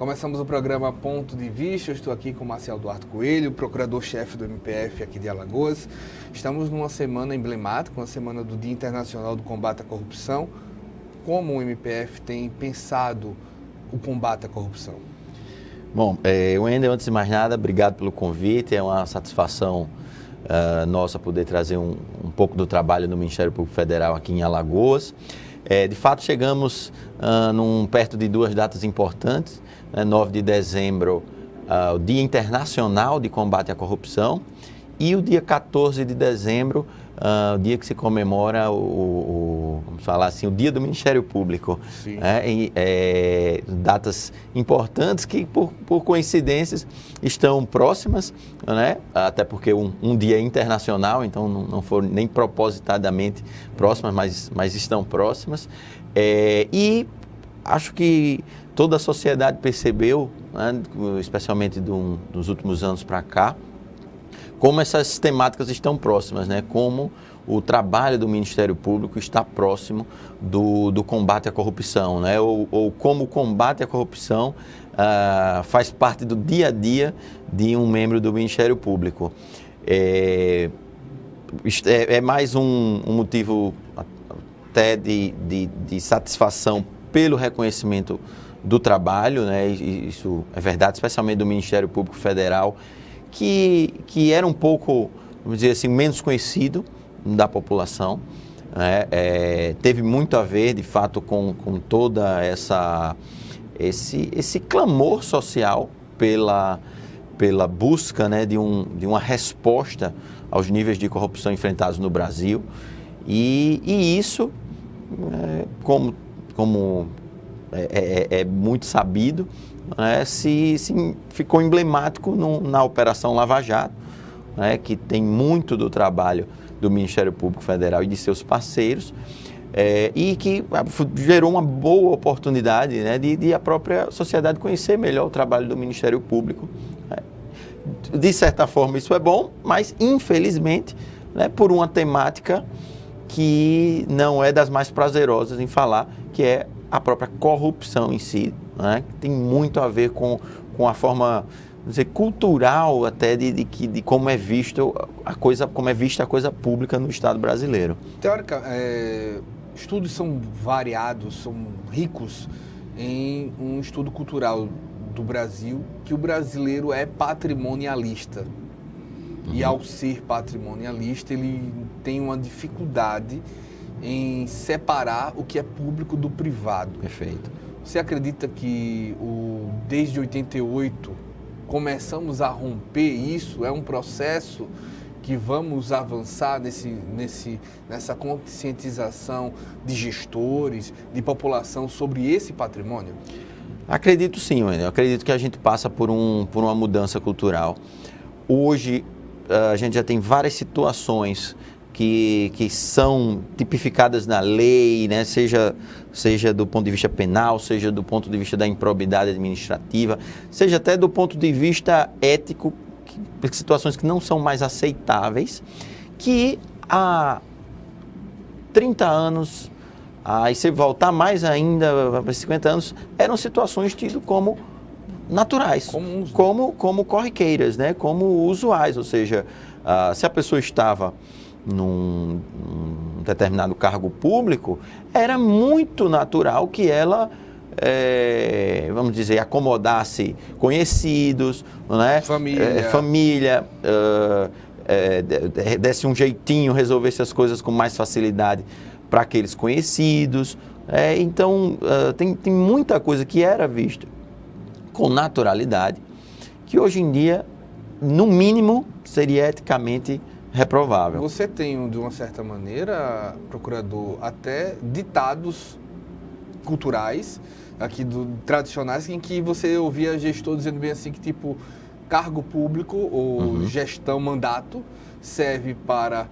Começamos o programa Ponto de Vista. Eu estou aqui com Marcial Duarte Coelho, procurador-chefe do MPF aqui de Alagoas. Estamos numa semana emblemática, uma semana do Dia Internacional do Combate à Corrupção. Como o MPF tem pensado o combate à corrupção? Bom, Wendel, antes de mais nada, obrigado pelo convite. É uma satisfação nossa poder trazer um pouco do trabalho do Ministério Público Federal aqui em Alagoas. De fato, chegamos perto de duas datas importantes. 9 de dezembro, o Dia Internacional de Combate à Corrupção, e o dia 14 de dezembro, o dia que se comemora vamos falar assim, o Dia do Ministério Público. Datas importantes que, por coincidências, estão próximas, né? Até porque um dia é internacional, então não foram nem propositadamente próximas, mas estão próximas. E acho que toda a sociedade percebeu, né, especialmente dos últimos anos para cá, como essas temáticas estão próximas, né? Como o trabalho do Ministério Público está próximo do combate à corrupção, né? Ou como o combate à corrupção faz parte do dia a dia de um membro do Ministério Público. É mais um motivo até de satisfação pelo reconhecimento do trabalho, né? Isso é verdade, especialmente do Ministério Público Federal, que era um pouco, vamos dizer assim, menos conhecido da população, né? Teve muito a ver, de fato, com toda esse clamor social pela busca, né, de uma resposta aos níveis de corrupção enfrentados no Brasil. E isso, como é muito sabido, né, se ficou emblemático na Operação Lava Jato, né, que tem muito do trabalho do Ministério Público Federal e de seus parceiros, e que gerou uma boa oportunidade, né, de a própria sociedade conhecer melhor o trabalho do Ministério Público. De certa forma isso é bom, mas infelizmente, né, por uma temática que não é das mais prazerosas em falar, que é a própria corrupção em si, né? Tem muito a ver com a forma, vamos dizer, cultural até de como é visto como é vista a coisa pública no Estado brasileiro. Estudos são variados, são ricos em um estudo cultural do Brasil, que o brasileiro é patrimonialista. E ao ser patrimonialista, ele tem uma dificuldade em separar o que é público do privado. Perfeito. Você acredita que desde 88 começamos a romper isso? É um processo que vamos avançar nessa conscientização de gestores, de população sobre esse patrimônio? Acredito sim, Wendel. Acredito que a gente passa por uma mudança cultural. Hoje, a gente já tem várias situações que são tipificadas na lei, né? Seja do ponto de vista penal, seja do ponto de vista da improbidade administrativa, seja até do ponto de vista ético, situações que não são mais aceitáveis, que há 30 anos, e se voltar mais ainda para 50 anos, eram situações tidas como naturais, como corriqueiras, né? Como usuais, ou seja, se a pessoa estava num determinado cargo público, era muito natural que ela, vamos dizer, acomodasse conhecidos, né? Família, desse um jeitinho, resolvesse as coisas com mais facilidade para aqueles conhecidos. Então, tem muita coisa que era vista com naturalidade, que hoje em dia, no mínimo, seria eticamente reprovável. Você tem, de uma certa maneira, procurador, até ditados culturais, aqui tradicionais, em que você ouvia gestor dizendo bem assim que, tipo, cargo público ou gestão, mandato, serve para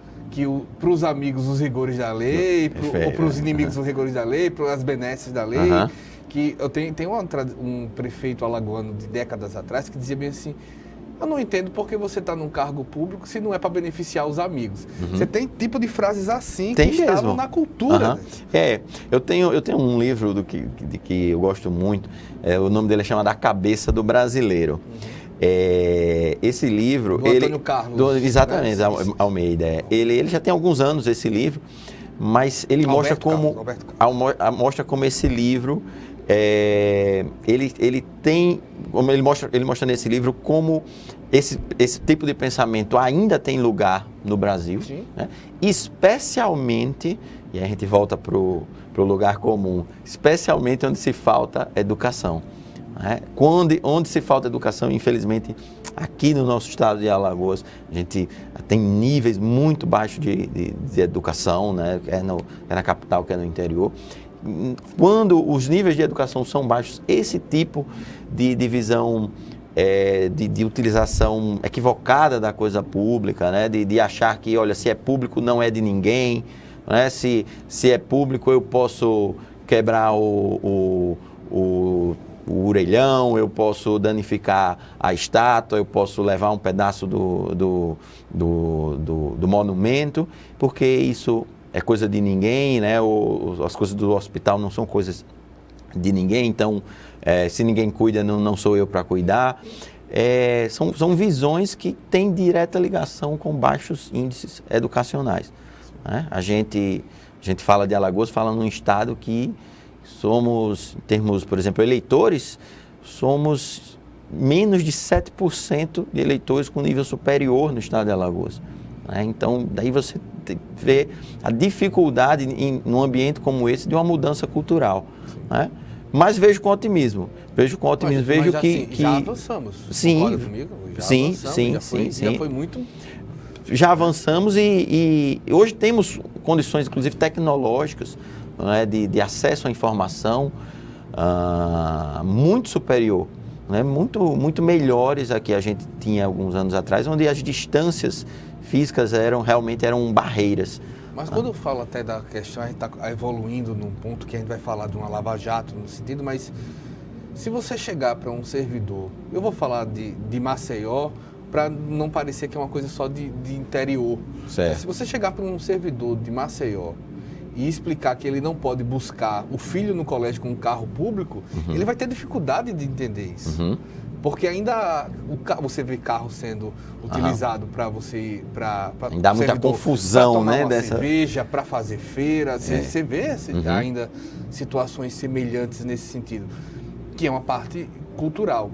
os amigos os rigores da lei, ou para os inimigos os rigores da lei, para as benesses da lei. Que eu tenho um prefeito alagoano de décadas atrás que dizia bem assim, Eu não entendo porque você está num cargo público se não é para beneficiar os amigos. Você tem tipo de frases assim Tem que estavam mesmo. na cultura. Eu tenho um livro que eu gosto muito, o nome dele é chamado A Cabeça do Brasileiro. Esse livro... Do Antônio Carlos. Exatamente, né? Almeida. Ele já tem alguns anos esse livro, mas ele mostra como esse livro... Ele mostra nesse livro como esse tipo de pensamento ainda tem lugar no Brasil, né? Especialmente, e aí a gente volta para o lugar comum, especialmente onde se falta educação. Né? Onde se falta educação, infelizmente, aqui no nosso estado de Alagoas, a gente tem níveis muito baixos de educação, né? Quer na capital, quer no interior. Quando os níveis de educação são baixos, esse tipo de visão, de utilização equivocada da coisa pública, né? de achar que, olha, se é público não é de ninguém, né? Se é público eu posso quebrar o orelhão, eu posso danificar a estátua, eu posso levar um pedaço do monumento, porque isso é coisa de ninguém, né? As coisas do hospital não são coisas de ninguém, então se ninguém cuida, não sou eu para cuidar. São visões que têm direta ligação com baixos índices educacionais. Né? A gente fala de Alagoas, fala num estado que somos, em termos, por exemplo, eleitores, somos menos de 7% de eleitores com nível superior no estado de Alagoas. Né? Então, daí você vê a dificuldade num ambiente como esse de uma mudança cultural. Né? Mas vejo com otimismo. Vejo que já avançamos. Sim, concorda comigo? Já foi muito. Já avançamos e hoje temos condições, inclusive tecnológicas, né, de acesso à informação muito superior, né, muito melhores a que a gente tinha alguns anos atrás, onde as distâncias físicas realmente eram barreiras. Mas quando eu falo até da questão, a gente está evoluindo num ponto que a gente vai falar de uma lava-jato no sentido, mas se você chegar para um servidor, eu vou falar de Maceió, para não parecer que é uma coisa só de interior. Certo. Se você chegar para um servidor de Maceió e explicar que ele não pode buscar o filho no colégio com um carro público, ele vai ter dificuldade de entender isso. Porque ainda você vê carro sendo utilizado para você... Ainda há muita confusão, né? Uma cerveja, para fazer feira. Você vê ainda situações semelhantes nesse sentido, que é uma parte cultural.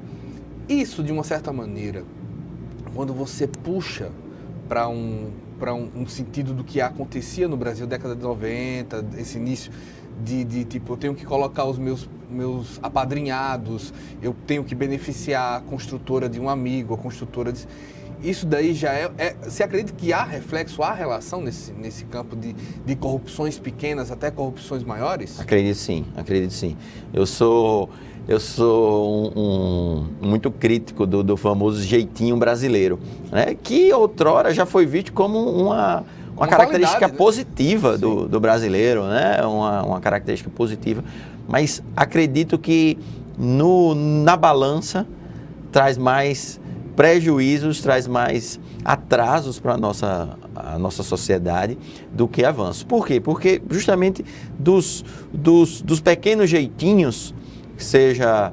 Isso, de uma certa maneira, quando você puxa para um sentido do que acontecia no Brasil, década de 90, esse início de tipo, eu tenho que colocar os meus apadrinhados, eu tenho que beneficiar a construtora de um amigo, a construtora de... Isso daí já você acredita que há reflexo, há relação nesse campo de corrupções pequenas até corrupções maiores? Acredito sim. Eu sou muito crítico do famoso jeitinho brasileiro, né? Que outrora já foi visto como uma característica positiva do brasileiro, né? Uma característica positiva, mas acredito que na balança traz mais prejuízos, traz mais atrasos para a nossa sociedade do que avanços. Por quê? Porque justamente dos pequenos jeitinhos, seja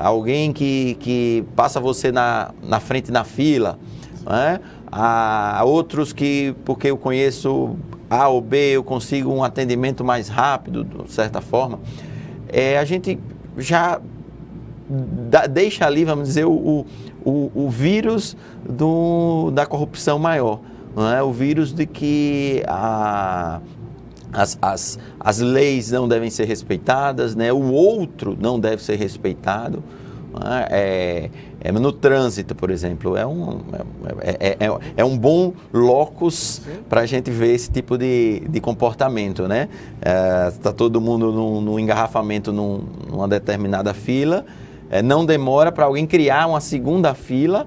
alguém que passa você na frente na fila, né? Há outros que, porque eu conheço A ou B, eu consigo um atendimento mais rápido, de certa forma. A gente já deixa ali, vamos dizer, o vírus da corrupção maior, não é? O vírus de que as leis não devem ser respeitadas, né? O outro não deve ser respeitado. No trânsito, por exemplo, é um bom locus para a gente ver esse tipo de comportamento, né? Está todo mundo no engarrafamento numa determinada fila, não demora para alguém criar uma segunda fila,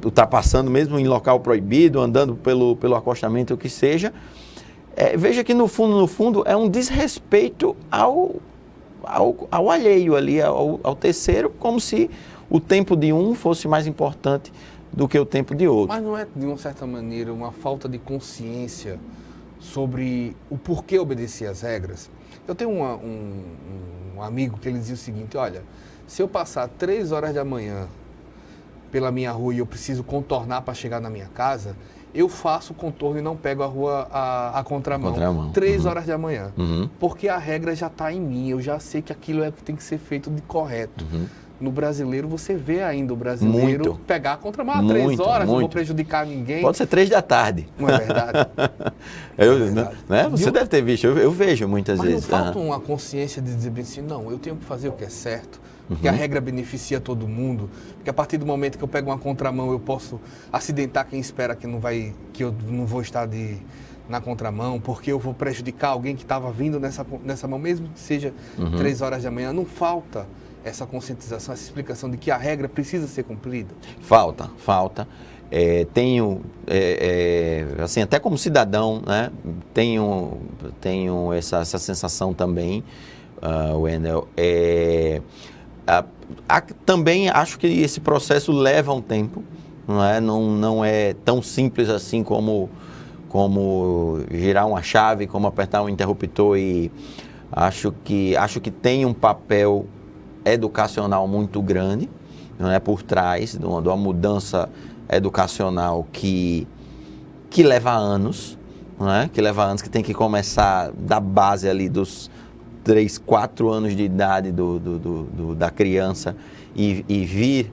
ultrapassando mesmo em local proibido, andando pelo acostamento, o que seja. Veja que no fundo é um desrespeito ao alheio ali, ao terceiro, como se o tempo de um fosse mais importante do que o tempo de outro. Mas não é, de uma certa maneira, uma falta de consciência sobre o porquê obedecer às regras? Eu tenho um amigo que ele dizia o seguinte: olha, se eu passar 3 horas da manhã pela minha rua e eu preciso contornar para chegar na minha casa, eu faço o contorno e não pego a rua a contramão. 3 horas da manhã. Porque a regra já está em mim, eu já sei que aquilo é o que tem que ser feito de correto. No brasileiro, você vê ainda o brasileiro pegar a contramão 3 horas, não vou prejudicar ninguém. Pode ser 3 da tarde. Não é verdade? Né? Você deve ter visto, eu vejo muitas mas vezes. Mas não falta uma consciência de dizer bem assim, não, eu tenho que fazer o que é certo, porque a regra beneficia todo mundo, porque a partir do momento que eu pego uma contramão, eu posso acidentar quem espera que eu não vou estar na contramão, porque eu vou prejudicar alguém que estava vindo nessa mão, mesmo que seja 3 horas da manhã. Não falta essa conscientização, essa explicação de que a regra precisa ser cumprida? Falta. Tenho, assim, até como cidadão, né, tenho essa sensação também, Wendel. Também acho que esse processo leva um tempo, não é tão simples assim como girar uma chave, como apertar um interruptor, e acho que tem um papel educacional muito grande, por trás de uma mudança educacional que leva anos, que tem que começar da base ali dos 3, 4 anos de idade da criança e vir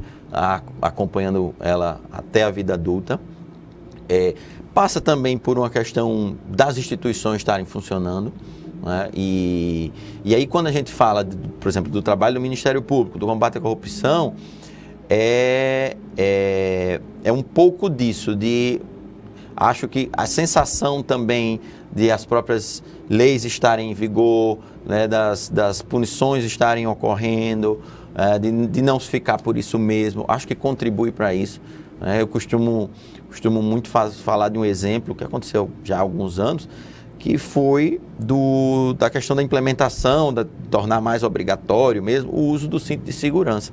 acompanhando ela até a vida adulta. Passa também por uma questão das instituições estarem funcionando. E aí, quando a gente fala, por exemplo, do trabalho do Ministério Público, do combate à corrupção, é um pouco disso, acho que a sensação também de as próprias leis estarem em vigor, das punições estarem ocorrendo, de não se ficar por isso mesmo, acho que contribui para isso. Eu costumo muito falar de um exemplo que aconteceu já há alguns anos, que foi da questão da implementação, tornar mais obrigatório mesmo o uso do cinto de segurança.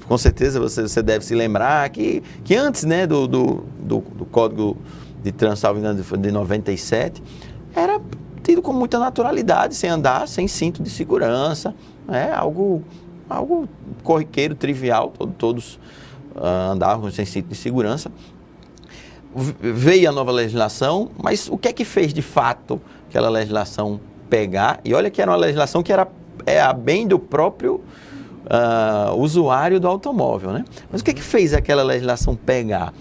Com certeza você deve se lembrar que antes, do Código de Trânsito de 97, era tido com muita naturalidade sem andar sem cinto de segurança, algo corriqueiro, trivial, todos andavam sem cinto de segurança. Veio a nova legislação, mas o que é que fez de fato aquela legislação pegar? E olha que era uma legislação que era a bem do próprio usuário do automóvel, Mas o que é que fez aquela legislação pegar?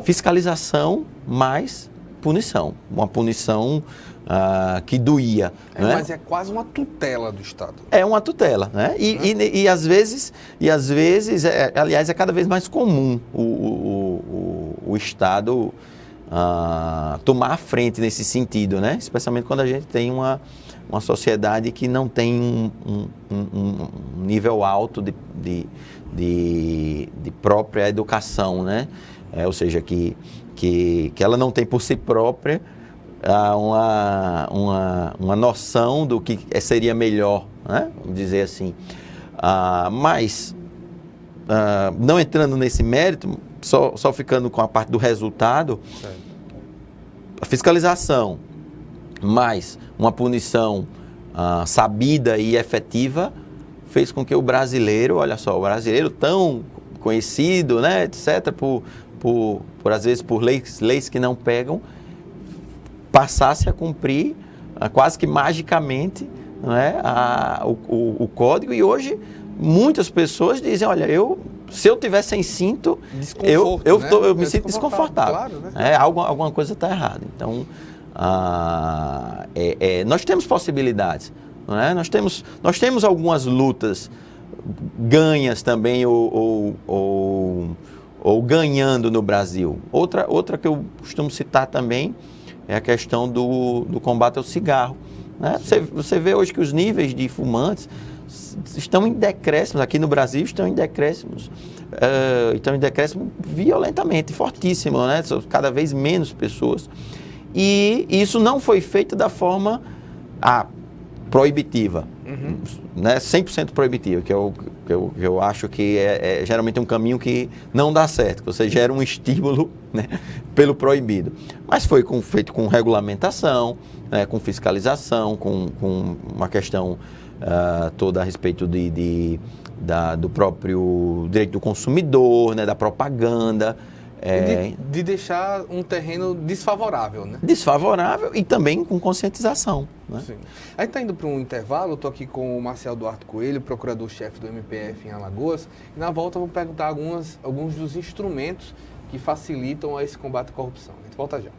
Fiscalização mais punição, uma punição que doía. Mas é quase uma tutela do Estado. É uma tutela, E às vezes, aliás, é cada vez mais comum o Estado tomar a frente nesse sentido, Especialmente quando a gente tem uma sociedade que não tem um nível alto de própria educação, ou seja, que ela não tem por si própria uma noção do que seria melhor, vamos dizer assim. Mas, não entrando nesse mérito, só ficando com a parte do resultado, a fiscalização mais uma punição sabida e efetiva fez com que o brasileiro, olha só, o brasileiro tão conhecido, etc., às vezes por leis que não pegam, passasse a cumprir quase que magicamente o código. E hoje muitas pessoas dizem, olha, se eu tiver sem cinto, eu me sinto desconfortável. Claro, alguma coisa está errada. Então, nós temos possibilidades, nós temos algumas lutas ganhas também ou ganhando no Brasil. Outra que eu costumo citar também é a questão do combate ao cigarro. Você vê hoje que os níveis de fumantes estão em decréscimos, aqui no Brasil estão em decréscimos violentamente, fortíssimo, cada vez menos pessoas. E isso não foi feito da forma, proibitiva, né? 100% proibitiva, que eu acho que é geralmente um caminho que não dá certo, que você gera um estímulo, né, pelo proibido. Mas foi feito com regulamentação, né, com fiscalização, com uma questão toda a respeito do próprio direito do consumidor, né, da propaganda. De deixar um terreno desfavorável, né? Desfavorável e também com conscientização, né? Sim. A gente está indo para um intervalo, estou aqui com o Marcel Duarte Coelho, procurador-chefe do MPF em Alagoas, e na volta eu vou perguntar alguns dos instrumentos que facilitam esse combate à corrupção. A gente volta já.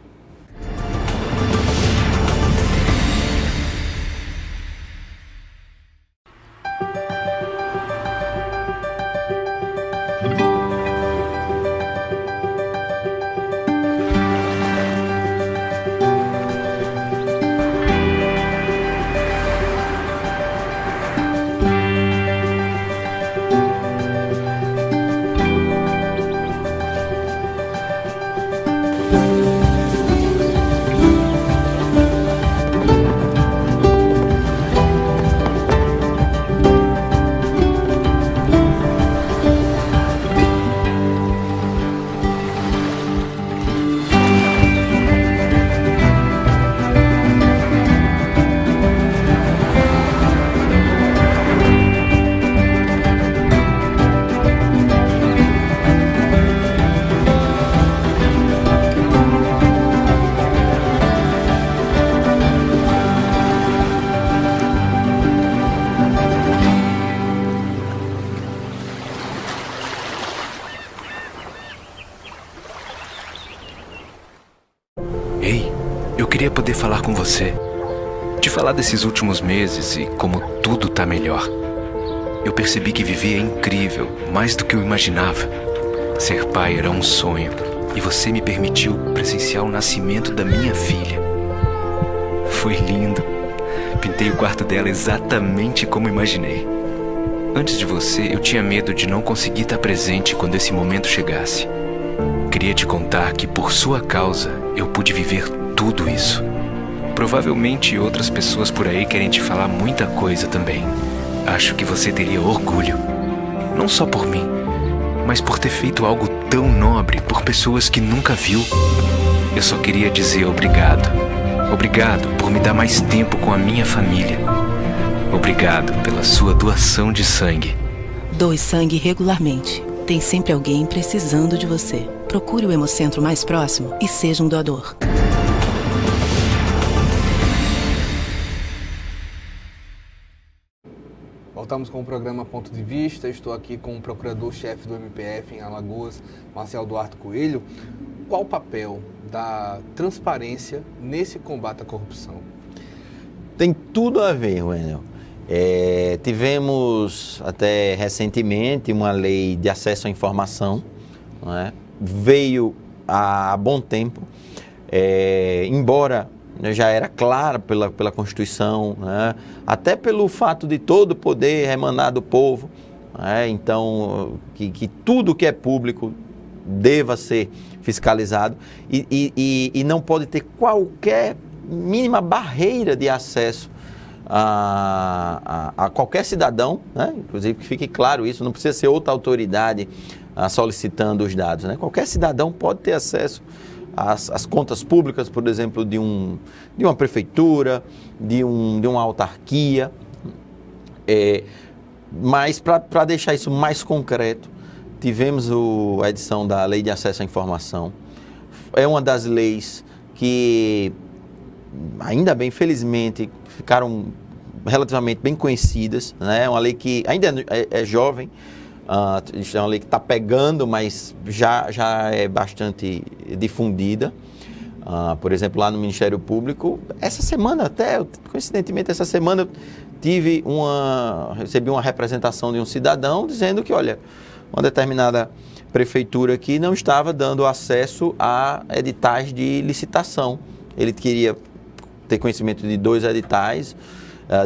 Ei, eu queria poder falar com você. Te falar desses últimos meses e como tudo tá melhor. Eu percebi que viver é incrível, mais do que eu imaginava. Ser pai era um sonho e você me permitiu presenciar o nascimento da minha filha. Foi lindo. Pintei o quarto dela exatamente como imaginei. Antes de você, eu tinha medo de não conseguir estar presente quando esse momento chegasse. Queria te contar que por sua causa eu pude viver tudo isso. Provavelmente outras pessoas por aí querem te falar muita coisa também. Acho que você teria orgulho. Não só por mim, mas por ter feito algo tão nobre por pessoas que nunca viu. Eu só queria dizer obrigado. Obrigado por me dar mais tempo com a minha família. Obrigado pela sua doação de sangue. Doe sangue regularmente. Tem sempre alguém precisando de você. Procure o Hemocentro mais próximo e seja um doador. Voltamos com o programa Ponto de Vista. Estou aqui com o procurador-chefe do MPF em Alagoas, Marcel Duarte Coelho. Qual o papel da transparência nesse combate à corrupção? Tem tudo a ver, Wendel. Tivemos até recentemente uma lei de acesso à informação, não é? Veio há bom tempo, embora já era clara pela Constituição, né? Até pelo fato de todo o poder emanar do povo, né? Então que tudo que é público deva ser fiscalizado e não pode ter qualquer mínima barreira de acesso a qualquer cidadão, né? Inclusive que fique claro isso, não precisa ser outra autoridade solicitando os dados, né? Qualquer cidadão pode ter acesso às contas públicas, por exemplo, de uma prefeitura, de uma autarquia, mas para deixar isso mais concreto, tivemos a edição da Lei de Acesso à Informação. É uma das leis que, ainda bem, felizmente, ficaram relativamente bem conhecidas, né? É uma lei que ainda é jovem, é uma lei que está pegando, mas já é bastante difundida. Por exemplo, lá no Ministério Público, essa semana até, coincidentemente, recebi uma representação de um cidadão dizendo que, olha, uma determinada prefeitura aqui não estava dando acesso a editais de licitação. Ele queria ter conhecimento de 2 editais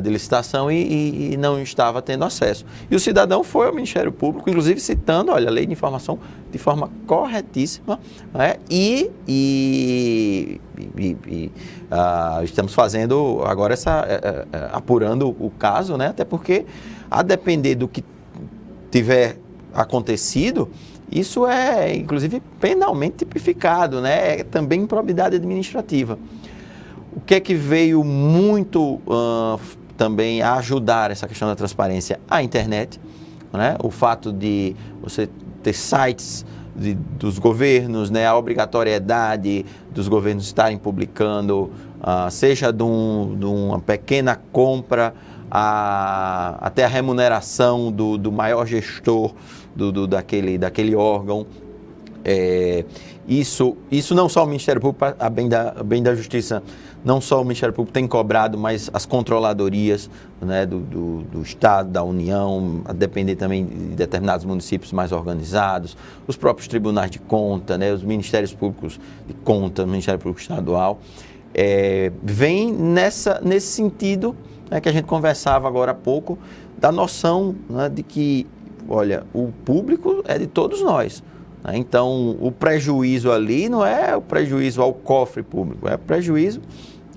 de licitação e não estava tendo acesso. E o cidadão foi ao Ministério Público, inclusive citando, olha, a lei de informação de forma corretíssima, né? Estamos fazendo agora apurando o caso, né? Até porque, a depender do que tiver acontecido, isso é, inclusive, penalmente tipificado, né? É também improbidade administrativa. O que é que veio muito também a ajudar essa questão da transparência? A internet, né? O fato de você ter sites dos governos, né? A obrigatoriedade dos governos estarem publicando, seja de uma pequena compra, até a remuneração do maior gestor daquele órgão. Isso não só o Ministério Público, a bem da Justiça, não só o Ministério Público tem cobrado, mas as controladorias, né, do Estado, da União, a depender também de determinados municípios mais organizados, os próprios tribunais de conta, né, os Ministérios Públicos de Conta, o Ministério Público Estadual, vem nesse sentido, né, que a gente conversava agora há pouco, da noção, né, de que, olha, o público é de todos nós. Então, o prejuízo ali não é o prejuízo ao cofre público, é prejuízo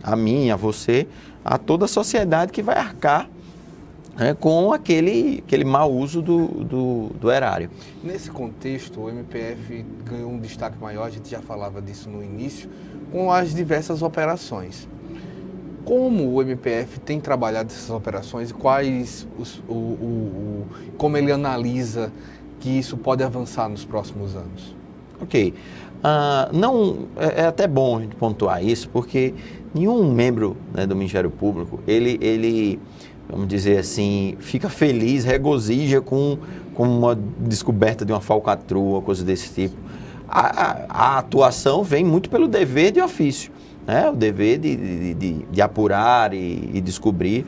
a mim, a você, a toda a sociedade que vai arcar, né, com aquele mau uso do erário. Nesse contexto, o MPF ganhou um destaque maior, a gente já falava disso no início, com as diversas operações. Como o MPF tem trabalhado essas operações e como ele analisa que isso pode avançar nos próximos anos? Ok. É até bom a gente pontuar isso, porque nenhum membro, né, do Ministério Público, ele, vamos dizer assim, fica feliz, regozija com uma descoberta de uma falcatrua, coisa desse tipo. A atuação vem muito pelo dever de ofício, né? O dever de apurar e descobrir.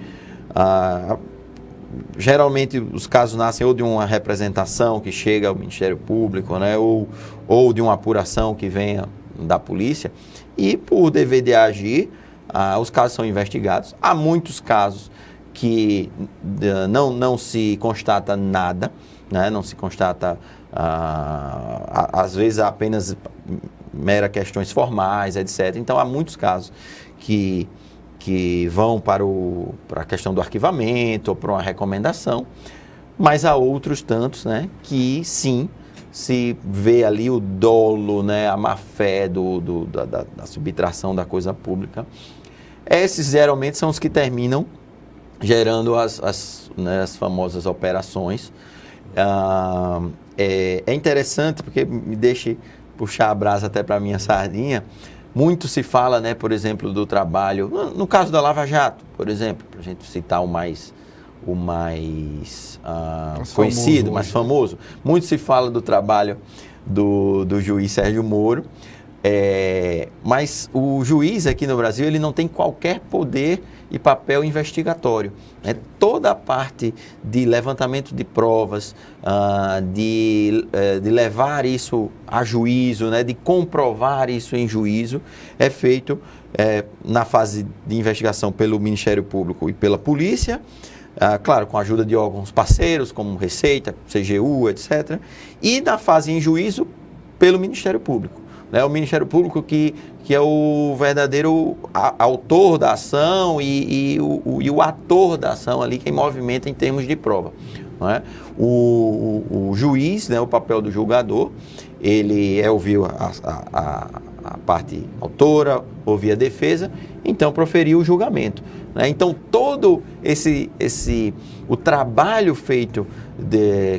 Geralmente os casos nascem ou de uma representação que chega ao Ministério Público, né, ou de uma apuração que venha da polícia, e por dever de agir, os casos são investigados. Há muitos casos que não se constata nada, né, não se constata, às vezes, apenas mera questões formais, etc. Então, há muitos casos que vão para a questão do arquivamento ou para uma recomendação, mas há outros tantos, né, que sim, se vê ali o dolo, né, a má-fé da subtração da coisa pública. Esses geralmente são os que terminam gerando as famosas operações. É interessante porque me deixa puxar a brasa até para a minha sardinha. Muito se fala, né, por exemplo, do trabalho, no caso da Lava Jato, por exemplo, para a gente citar o mais conhecido, mais famoso. Muito se fala do trabalho do juiz Sérgio Moro, mas o juiz aqui no Brasil, ele não tem qualquer poder e papel investigatório. Toda a parte de levantamento de provas, de levar isso a juízo, né, de comprovar isso em juízo, é feito na fase de investigação pelo Ministério Público e pela polícia, claro, com a ajuda de órgãos parceiros, como Receita, CGU, etc. E na fase em juízo, pelo Ministério Público. Né? O Ministério Público que é o verdadeiro autor da ação e o ator da ação ali, quem movimenta em termos de prova. Não é? O juiz, né, o papel do julgador, ele ouviu a parte autora, ouvir a defesa, então proferiu o julgamento. Né? Então, todo o trabalho feito,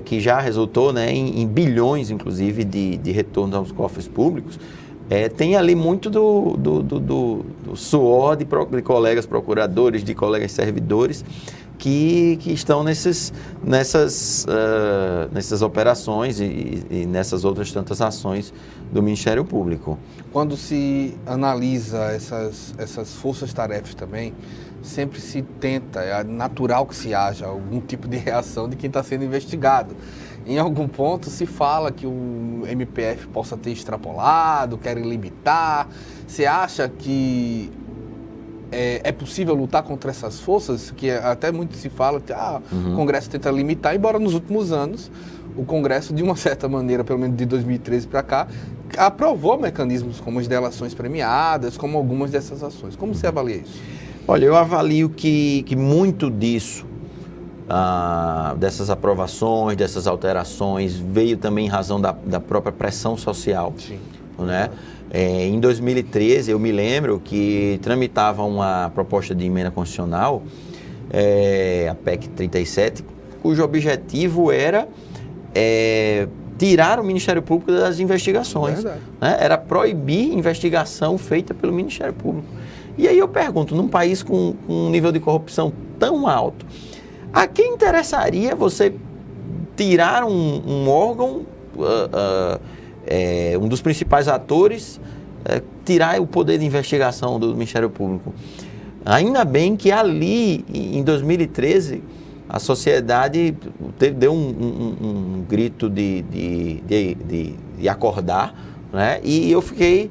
que já resultou, né, em bilhões, inclusive, de retornos aos cofres públicos, tem ali muito do suor de colegas procuradores, de colegas servidores, que estão nessas operações e nessas outras tantas ações do Ministério Público. Quando se analisa essas forças-tarefas também, sempre se tenta, é natural que se haja algum tipo de reação de quem está sendo investigado. Em algum ponto se fala que o MPF possa ter extrapolado, querem limitar. Você acha que é possível lutar contra essas forças, que até muito se fala que o Congresso tenta limitar, embora nos últimos anos o Congresso, de uma certa maneira, pelo menos de 2013 para cá, aprovou mecanismos como as delações premiadas, como algumas dessas ações. Como você avalia isso? Olha, eu avalio que muito disso, dessas aprovações, dessas alterações, veio também em razão da própria pressão social. Sim. Né? Em 2013, eu me lembro que tramitava uma proposta de emenda constitucional, a PEC 37, cujo objetivo era tirar o Ministério Público das investigações. Né? Era proibir investigação feita pelo Ministério Público. E aí eu pergunto, num país com um nível de corrupção tão alto, a quem interessaria você tirar um órgão, um dos principais atores, tirar o poder de investigação do Ministério Público? Ainda bem que ali, em 2013, a sociedade deu um grito de acordar, né? E eu fiquei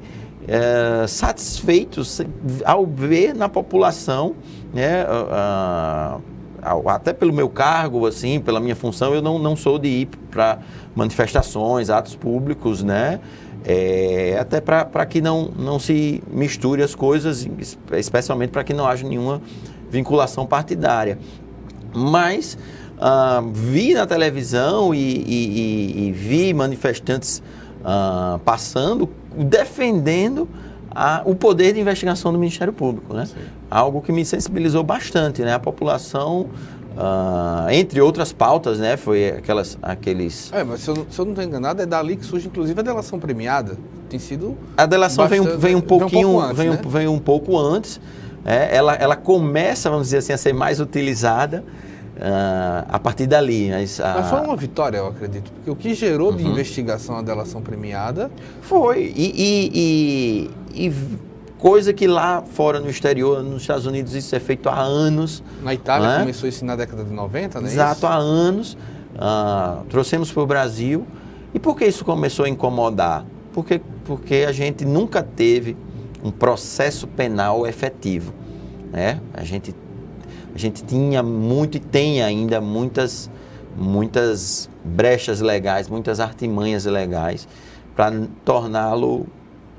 satisfeito ao ver na população, né, até pelo meu cargo, assim, pela minha função, eu não sou de ir para manifestações, atos públicos, né? Até para que não se misture as coisas, especialmente para que não haja nenhuma vinculação partidária. Mas vi na televisão e vi manifestantes passando, defendendo o poder de investigação do Ministério Público, né? Algo que me sensibilizou bastante, né? A população, entre outras pautas, né? Foi aqueles... mas se eu não estou enganado, é dali que surge, inclusive, a delação premiada. Tem sido... A delação vem um pouco antes. Ela começa, vamos dizer assim, a ser mais utilizada a partir dali. Mas foi uma vitória, eu acredito, porque o que gerou de investigação a delação premiada... Foi, e coisa que lá fora no exterior, nos Estados Unidos, isso é feito há anos. Na Itália começou isso na década de 90, né? Exato, há anos. Trouxemos para o Brasil. E por que isso começou a incomodar? Porque a gente nunca teve um processo penal efetivo, né? A gente tinha muito e tem ainda muitas brechas legais, muitas artimanhas legais para torná-lo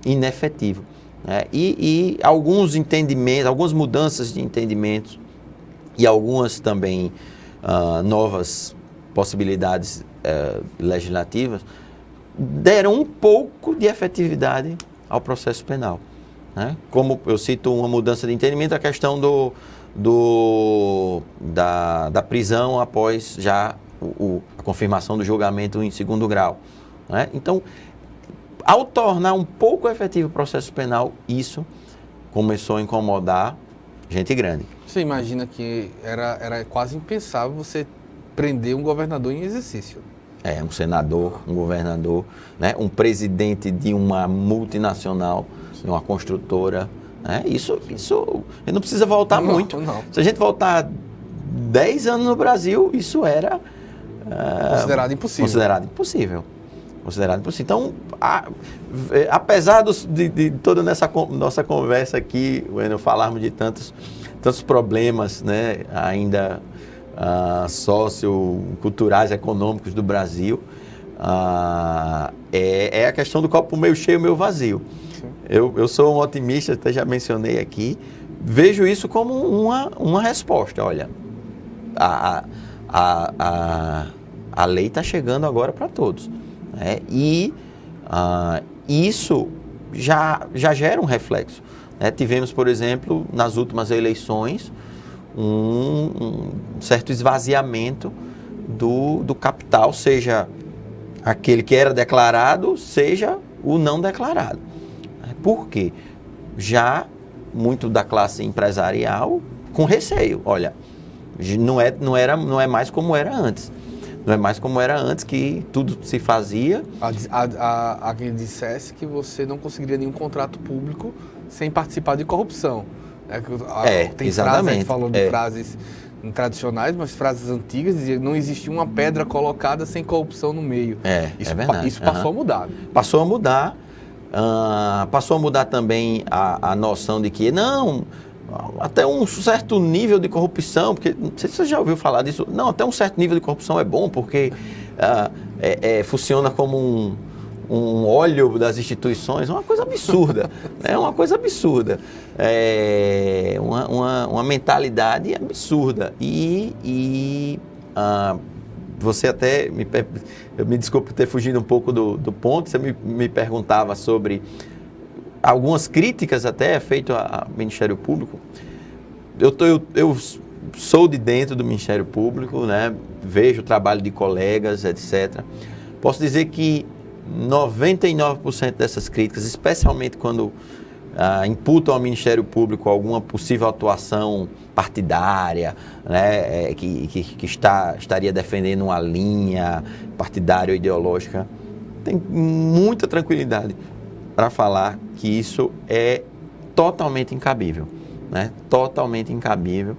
inefetivo, né? E alguns entendimentos, algumas mudanças de entendimentos e algumas também novas possibilidades legislativas deram um pouco de efetividade ao processo penal, né? Como eu cito uma mudança de entendimento, a questão da prisão após já a confirmação do julgamento em segundo grau, né? Então, ao tornar um pouco efetivo o processo penal, isso começou a incomodar gente grande. Você imagina que era quase impensável você prender um governador em exercício. Um senador, um governador, né? Um presidente de uma multinacional, de uma construtora, né? Isso ele não precisa voltar muito. Não. Se a gente voltar 10 anos no Brasil, isso era considerado impossível. Considerado impossível. Então, apesar de toda nossa conversa aqui, falarmos de tantos problemas, né, ainda socioculturais, econômicos do Brasil, é a questão do copo meio cheio, meio vazio. Eu sou um otimista, até já mencionei aqui, vejo isso como uma resposta. Olha, a lei está chegando agora para todos, né? E isso já gera um reflexo, né? Tivemos, por exemplo, nas últimas eleições, um certo esvaziamento do capital, seja aquele que era declarado, seja o não declarado. Por quê? Já muito da classe empresarial com receio. Olha, não é mais como era antes. Não é mais como era antes, que tudo se fazia. A quem dissesse que você não conseguiria nenhum contrato público sem participar de corrupção. Tem exatamente. Frases, falou de frases tradicionais, mas frases antigas, dizia não existia uma pedra colocada sem corrupção no meio. Isso é verdade. Isso passou a mudar. Passou a mudar. Passou a mudar também a noção de que até um certo nível de corrupção, porque não sei se você já ouviu falar disso, não, até um certo nível de corrupção é bom, porque funciona como um óleo das instituições, uma coisa absurda, né? Uma coisa absurda, uma mentalidade absurda, você até, me desculpe por ter fugido um pouco do ponto, você me perguntava sobre algumas críticas até feitas ao Ministério Público. Eu sou de dentro do Ministério Público, né? Vejo o trabalho de colegas, etc. Posso dizer que 99% dessas críticas, especialmente quando imputam ao Ministério Público alguma possível atuação partidária, né, que estaria defendendo uma linha partidária ou ideológica, tem muita tranquilidade para falar que isso é totalmente incabível, né? Totalmente incabível.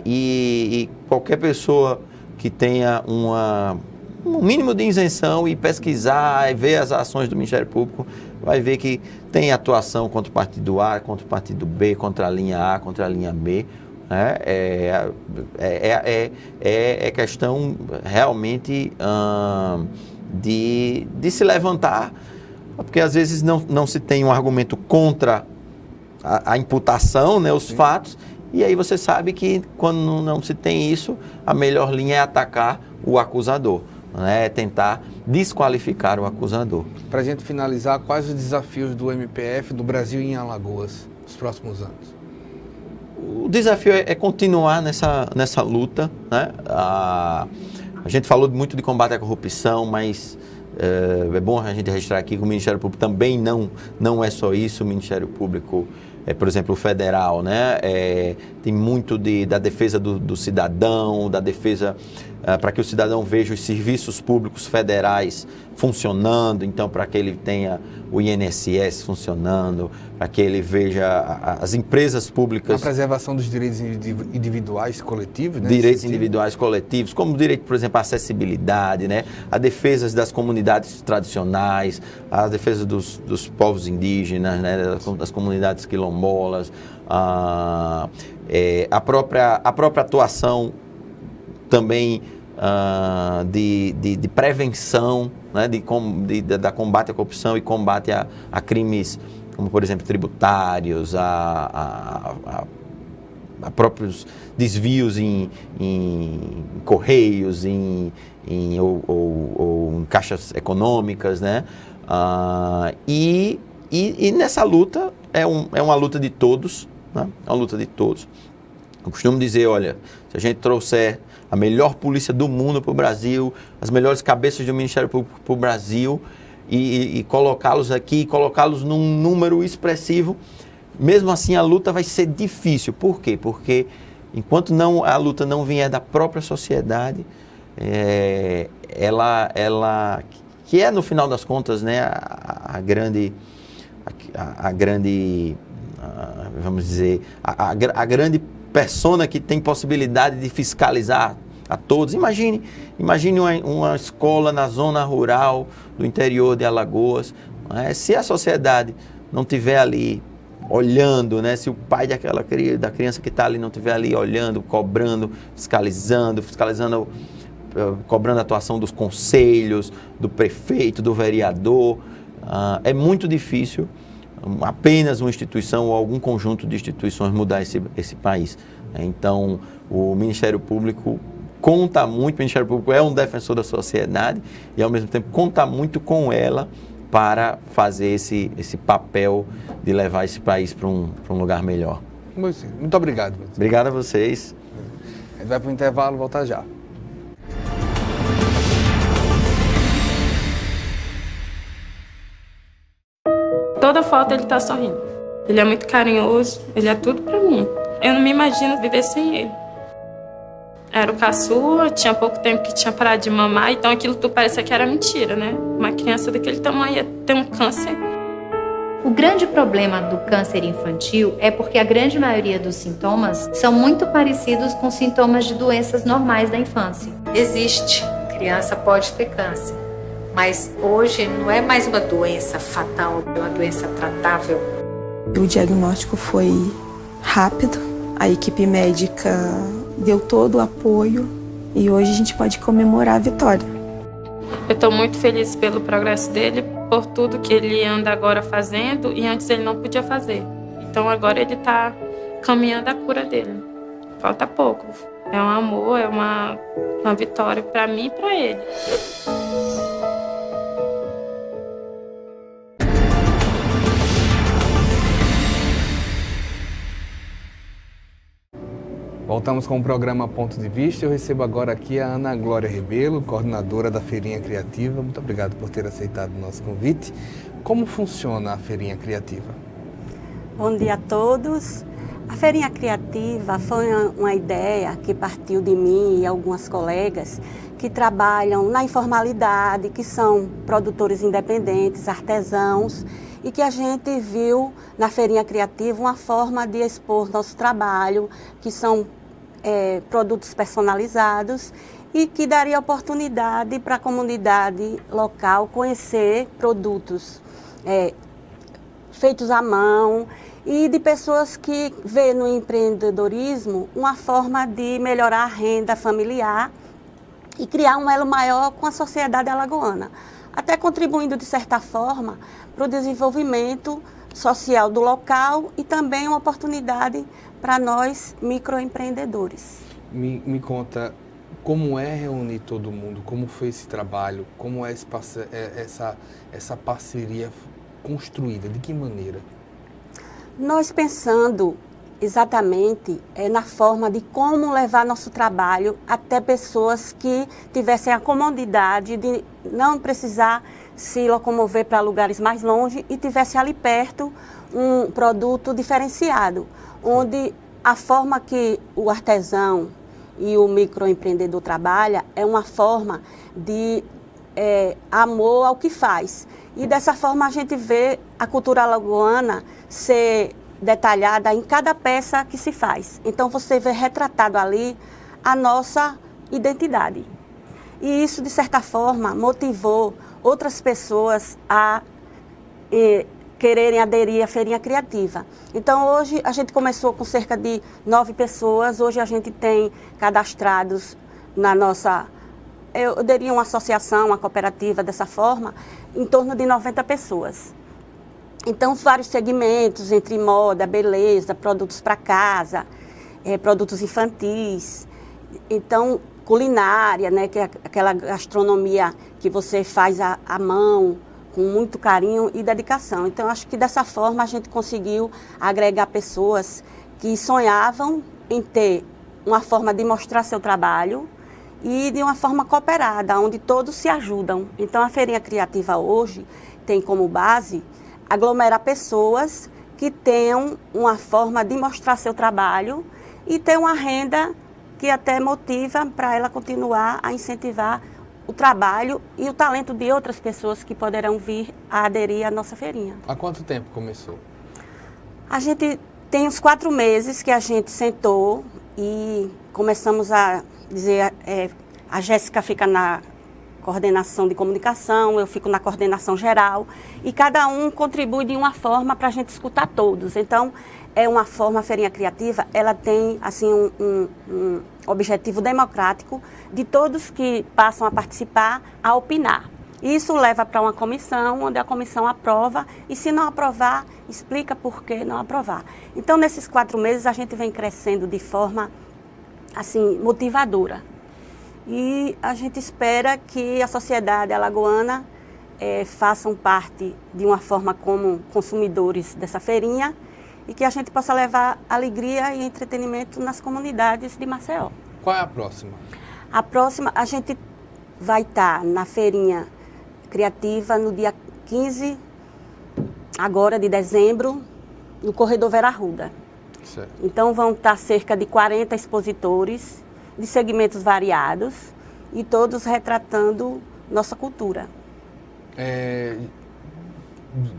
E qualquer pessoa que tenha um mínimo de isenção e pesquisar e ver as ações do Ministério Público, vai ver que tem atuação contra o partido A, contra o partido B, contra a linha A, contra a linha B. Né? É questão realmente de se levantar, porque às vezes não se tem um argumento contra a imputação, né, os fatos, e aí você sabe que quando não se tem isso, a melhor linha é atacar o acusador, né, tentar desqualificar o acusador. Para a gente finalizar, quais os desafios do MPF do Brasil em Alagoas nos próximos anos? O desafio é continuar nessa luta, né? A gente falou muito de combate à corrupção, mas é bom a gente registrar aqui que o Ministério Público também não é só isso. O Ministério Público, por exemplo, o federal, né? Tem muito da defesa do cidadão, da defesa para que o cidadão veja os serviços públicos federais funcionando, então para que ele tenha o INSS funcionando, para que ele veja as empresas públicas... A preservação dos direitos individuais coletivos, né? Direitos individuais coletivos, como o direito, por exemplo, à acessibilidade, né? A defesa das comunidades tradicionais, a defesa dos povos indígenas, né? Das comunidades quilombolas, a própria atuação também de prevenção, né, da combate à corrupção e combate a crimes como, por exemplo, tributários, a próprios desvios em correios, ou em caixas econômicas, né? E nessa luta é uma luta de todos, né? É uma luta de todos. Eu costumo dizer, olha, se a gente trouxer a melhor polícia do mundo para o Brasil, as melhores cabeças do Ministério Público para o Brasil e colocá-los aqui, colocá-los num número expressivo, mesmo assim a luta vai ser difícil. Por quê? Porque enquanto a luta não vier da própria sociedade, ela que é no final das contas, né, a grande vamos dizer, a grande persona que tem possibilidade de fiscalizar a todos. Imagine uma escola na zona rural do interior de Alagoas, né? Se a sociedade não estiver ali olhando, né? Se o pai da criança que está ali não estiver ali olhando, cobrando, fiscalizando, cobrando a atuação dos conselhos, do prefeito, do vereador, é muito difícil apenas uma instituição ou algum conjunto de instituições mudar esse país. Então, o Ministério Público conta muito, o Ministério Público é um defensor da sociedade e, ao mesmo tempo, conta muito com ela para fazer esse papel de levar esse país para um lugar melhor. Muito obrigado. Obrigado a vocês. A gente vai para o intervalo, volta já. Toda foto ele tá sorrindo. Ele é muito carinhoso, ele é tudo pra mim. Eu não me imagino viver sem ele. Era o caçula, tinha pouco tempo que tinha parado de mamar, então aquilo tudo parecia que era mentira, né? Uma criança daquele tamanho ia ter um câncer. O grande problema do câncer infantil é porque a grande maioria dos sintomas são muito parecidos com sintomas de doenças normais da infância. Existe, criança pode ter câncer. Mas hoje não é mais uma doença fatal, é uma doença tratável. O diagnóstico foi rápido. A equipe médica deu todo o apoio e hoje a gente pode comemorar a vitória. Eu estou muito feliz pelo progresso dele, por tudo que ele anda agora fazendo e antes ele não podia fazer. Então agora ele está caminhando a cura dele. Falta pouco. É um amor, é uma vitória para mim e para ele. Voltamos com o programa Ponto de Vista. Eu recebo agora aqui a Ana Glória Rebelo, coordenadora da Feirinha Criativa. Muito obrigado por ter aceitado o nosso convite. Como funciona a Feirinha Criativa? Bom dia a todos. A Feirinha Criativa foi uma ideia que partiu de mim e algumas colegas que trabalham na informalidade, que são produtores independentes, artesãos, e que a gente viu na Feirinha Criativa uma forma de expor nosso trabalho, que são produtos personalizados e que daria oportunidade para a comunidade local conhecer produtos feitos à mão e de pessoas que vêem no empreendedorismo uma forma de melhorar a renda familiar e criar um elo maior com a sociedade alagoana, até contribuindo de certa forma para o desenvolvimento social do local e também uma oportunidade para nós microempreendedores. Me conta como é reunir todo mundo, como foi esse trabalho, como é essa parceria construída, de que maneira? Nós pensando exatamente na forma de como levar nosso trabalho até pessoas que tivessem a comodidade de não precisar se locomover para lugares mais longe e tivesse ali perto um produto diferenciado, onde a forma que o artesão e o microempreendedor trabalha é uma forma de amor ao que faz. E dessa forma a gente vê a cultura alagoana ser detalhada em cada peça que se faz. Então você vê retratado ali a nossa identidade. E isso, de certa forma, motivou outras pessoas a quererem aderir à Feirinha Criativa. Então hoje a gente começou com cerca de 9 pessoas, hoje a gente tem cadastrados na nossa, eu diria uma associação, uma cooperativa dessa forma, em torno de 90 pessoas. Então vários segmentos, entre moda, beleza, produtos para casa, produtos infantis, então culinária, né, que é aquela gastronomia que você faz à mão, com muito carinho e dedicação. Então, acho que dessa forma a gente conseguiu agregar pessoas que sonhavam em ter uma forma de mostrar seu trabalho e de uma forma cooperada, onde todos se ajudam. Então, a Feirinha Criativa hoje tem como base aglomerar pessoas que tenham uma forma de mostrar seu trabalho e ter uma renda que até motiva para ela continuar a incentivar o trabalho e o talento de outras pessoas que poderão vir a aderir à nossa feirinha. Há quanto tempo começou? A gente tem uns 4 meses que a gente sentou e começamos a dizer, a Jéssica fica na coordenação de comunicação, eu fico na coordenação geral e cada um contribui de uma forma para a gente escutar todos. Então, é uma forma, a Feirinha Criativa, ela tem assim um objetivo democrático de todos que passam a participar a opinar. Isso leva para uma comissão, onde a comissão aprova e se não aprovar, explica por que não aprovar. Então, nesses 4 meses, a gente vem crescendo de forma assim, motivadora. E a gente espera que a sociedade alagoana façam parte de uma forma como consumidores dessa feirinha e que a gente possa levar alegria e entretenimento nas comunidades de Maceió. Qual é a próxima? A próxima, a gente vai estar na Feirinha Criativa no dia 15, agora de dezembro, no Corredor Vera Arruda. Certo. Então vão estar cerca de 40 expositores de segmentos variados e todos retratando nossa cultura.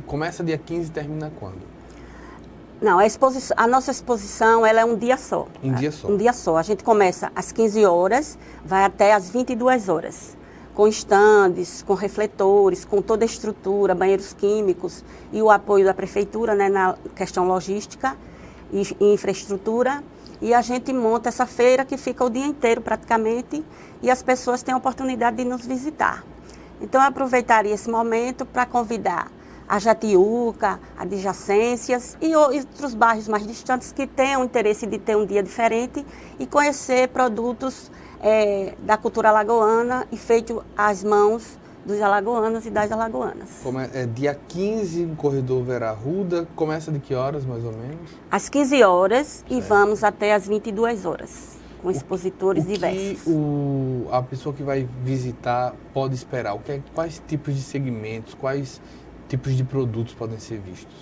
Começa dia 15 e termina quando? Não, a nossa exposição ela é um dia só. Um dia só? Um dia só. A gente começa às 15 horas, vai até às 22 horas. Com estandes, com refletores, com toda a estrutura, banheiros químicos e o apoio da prefeitura, né, na questão logística. e infraestrutura, e a gente monta essa feira que fica o dia inteiro praticamente, e as pessoas têm a oportunidade de nos visitar. Então eu aproveitaria esse momento para convidar a Jatiuca, adjacências e outros bairros mais distantes que tenham interesse de ter um dia diferente e conhecer produtos da cultura alagoana e feito às mãos dos alagoanos e das alagoanas. Dia 15, no Corredor Vera Arruda, começa de que horas, mais ou menos? Às 15 horas e vamos até às 22 horas, com expositores diversos. O que a pessoa que vai visitar pode esperar? Quais tipos de segmentos, quais tipos de produtos podem ser vistos?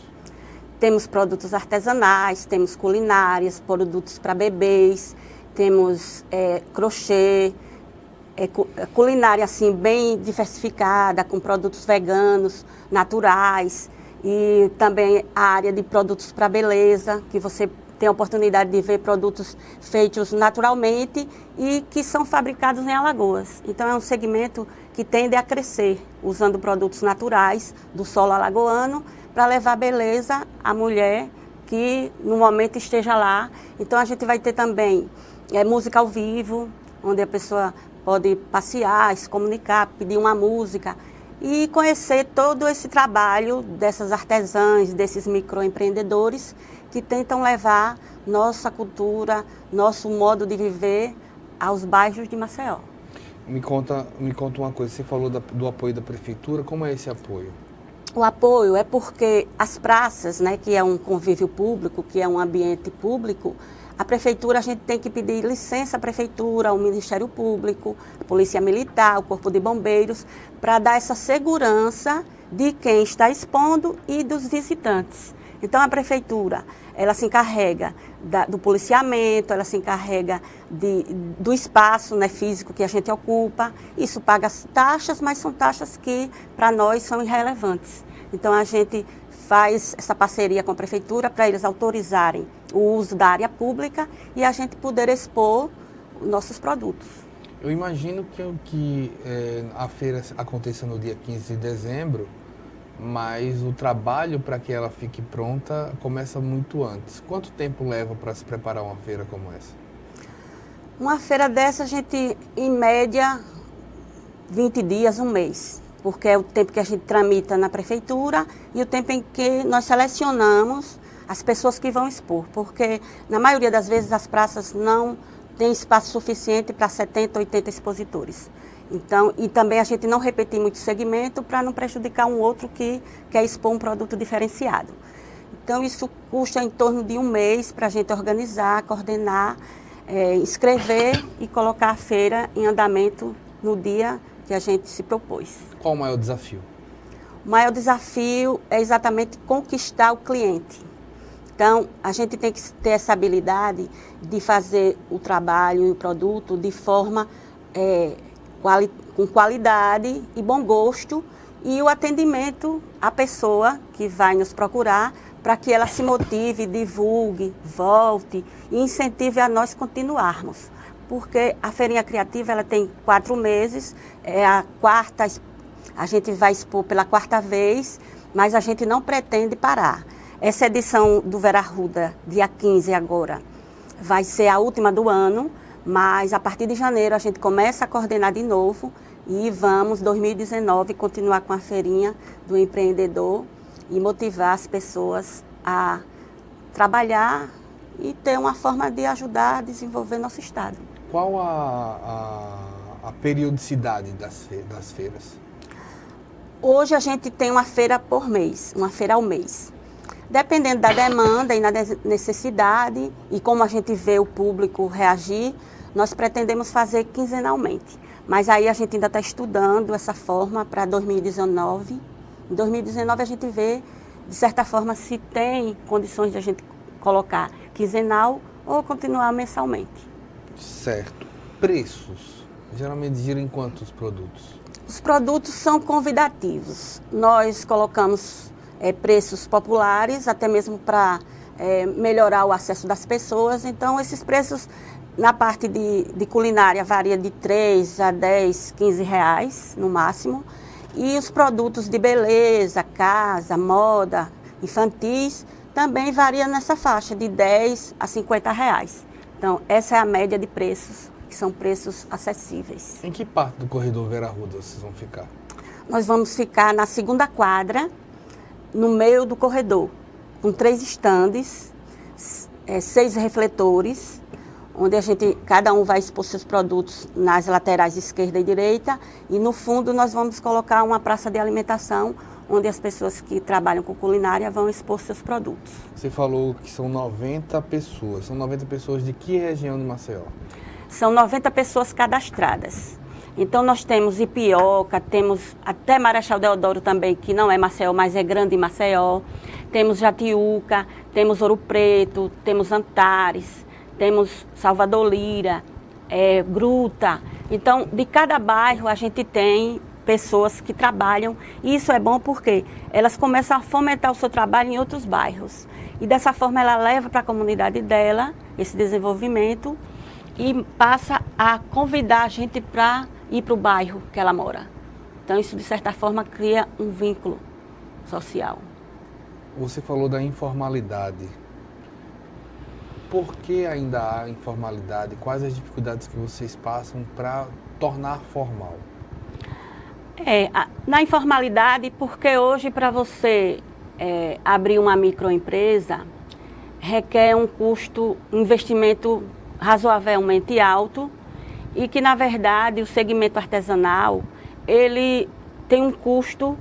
Temos produtos artesanais, temos culinárias, produtos para bebês, temos crochê, culinária assim bem diversificada, com produtos veganos, naturais, e também a área de produtos para beleza, que você tem a oportunidade de ver produtos feitos naturalmente e que são fabricados em Alagoas. Então é um segmento que tende a crescer, usando produtos naturais do solo alagoano para levar beleza à mulher que no momento esteja lá. Então a gente vai ter também música ao vivo, onde a pessoa pode passear, se comunicar, pedir uma música e conhecer todo esse trabalho dessas artesãs, desses microempreendedores que tentam levar nossa cultura, nosso modo de viver aos bairros de Maceió. Me conta uma coisa, você falou do apoio da prefeitura, como é esse apoio? O apoio é porque as praças, né, que é um convívio público, que é um ambiente público, a prefeitura, a gente tem que pedir licença à prefeitura, ao Ministério Público, a Polícia Militar, o Corpo de Bombeiros, para dar essa segurança de quem está expondo e dos visitantes. Então a prefeitura, ela se encarrega do policiamento, ela se encarrega do espaço, né, físico que a gente ocupa. Isso paga as taxas, mas são taxas que para nós são irrelevantes. Então a gente faz essa parceria com a prefeitura para eles autorizarem o uso da área pública e a gente poder expor nossos produtos. Eu imagino que a feira aconteça no dia 15 de dezembro, mas o trabalho para que ela fique pronta começa muito antes. Quanto tempo leva para se preparar uma feira como essa? Uma feira dessa, a gente, em média, 20 dias, um mês, porque é o tempo que a gente tramita na prefeitura e o tempo em que nós selecionamos as pessoas que vão expor, porque na maioria das vezes as praças não têm espaço suficiente para 70, 80 expositores. Então, e também a gente não repetir muito segmento para não prejudicar um outro que quer expor um produto diferenciado. Então, isso custa em torno de um mês para a gente organizar, coordenar, inscrever e colocar a feira em andamento no dia que a gente se propôs. Qual o maior desafio? O maior desafio é exatamente conquistar o cliente. Então, a gente tem que ter essa habilidade de fazer o trabalho e o produto de forma com qualidade e bom gosto e o atendimento à pessoa que vai nos procurar para que ela se motive, divulgue, volte e incentive a nós continuarmos. Porque a Feirinha Criativa ela tem 4 meses, a gente vai expor pela 4ª vez, mas a gente não pretende parar. Essa edição do Vera Arruda, dia 15 agora, vai ser a última do ano, mas a partir de janeiro a gente começa a coordenar de novo e vamos, 2019, continuar com a Feirinha do Empreendedor e motivar as pessoas a trabalhar e ter uma forma de ajudar a desenvolver nosso estado. Qual a periodicidade das feiras? Hoje a gente tem uma feira por mês, uma feira ao mês. Dependendo da demanda e da necessidade e como a gente vê o público reagir, nós pretendemos fazer quinzenalmente. Mas aí a gente ainda está estudando essa forma para 2019. Em 2019 a gente vê, de certa forma, se tem condições de a gente colocar quinzenal ou continuar mensalmente. Certo. Preços. Geralmente giram em quantos produtos? Os produtos são convidativos. Nós colocamos preços populares, até mesmo para melhorar o acesso das pessoas. Então, esses preços, na parte de culinária, varia de 3 a 10, 15 reais, no máximo. E os produtos de beleza, casa, moda, infantis, também varia nessa faixa de 10 a 50 reais. Então, essa é a média de preços, que são preços acessíveis. Em que parte do corredor Vera Arruda vocês vão ficar? Nós vamos ficar na segunda quadra, no meio do corredor, com 3 estandes, 6 refletores, onde cada um vai expor seus produtos nas laterais esquerda e direita, e no fundo nós vamos colocar uma praça de alimentação, onde as pessoas que trabalham com culinária vão expor seus produtos. Você falou que são 90 pessoas. São 90 pessoas de que região de Maceió? São 90 pessoas cadastradas. Então nós temos Ipioca, temos até Marechal Deodoro também, que não é Maceió, mas é grande em Maceió. Temos Jatiuca, temos Ouro Preto, temos Antares, temos Salvador Lira, Gruta. Então, de cada bairro a gente tem pessoas que trabalham, e isso é bom porque elas começam a fomentar o seu trabalho em outros bairros. E dessa forma ela leva para a comunidade dela esse desenvolvimento e passa a convidar a gente para ir para o bairro que ela mora. Então isso de certa forma cria um vínculo social. Você falou da informalidade. Por que ainda há informalidade? Quais as dificuldades que vocês passam para tornar formal? Na informalidade, porque hoje para você abrir uma microempresa requer um investimento razoavelmente alto e que, na verdade, o segmento artesanal, ele tem um custo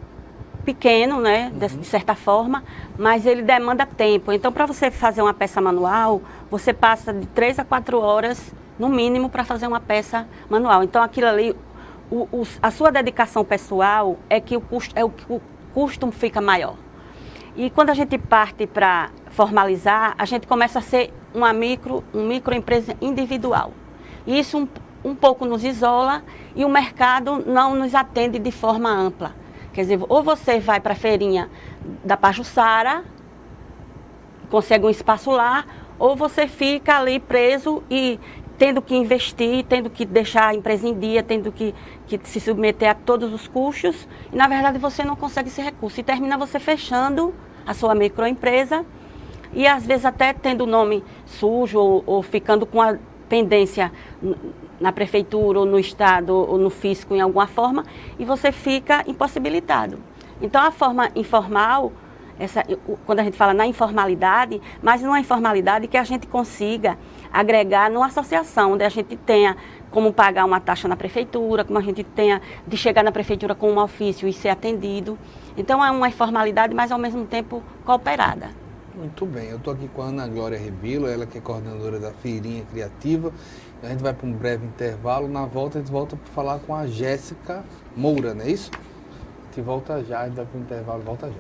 pequeno, né, de certa forma, mas ele demanda tempo. Então, para você fazer uma peça manual, você passa de 3 a 4 horas, no mínimo, para fazer uma peça manual. Então, aquilo ali, a sua dedicação pessoal é que o custo fica maior. E quando a gente parte para formalizar, a gente começa a ser uma microempresa individual. E isso um pouco nos isola e o mercado não nos atende de forma ampla. Quer dizer, ou você vai para a feirinha da Pajuçara, consegue um espaço lá, ou você fica ali preso e tendo que investir, tendo que deixar a empresa em dia, tendo que se submeter a todos os custos, e na verdade você não consegue esse recurso. E termina você fechando a sua microempresa e às vezes até tendo o nome sujo ou ficando com a pendência na prefeitura ou no estado ou no fisco em alguma forma, e você fica impossibilitado. Então a forma informal, quando a gente fala na informalidade, mas numa informalidade que a gente consiga agregar numa associação, onde a gente tenha como pagar uma taxa na prefeitura, como a gente tenha de chegar na prefeitura com um ofício e ser atendido. Então é uma informalidade, mas ao mesmo tempo cooperada. Muito bem, eu estou aqui com a Ana Glória Rebilo, ela que é coordenadora da Feirinha Criativa. A gente vai para um breve intervalo, na volta a gente volta para falar com a Jéssica Moura, não é isso? A gente volta já, a gente vai para o intervalo, volta já.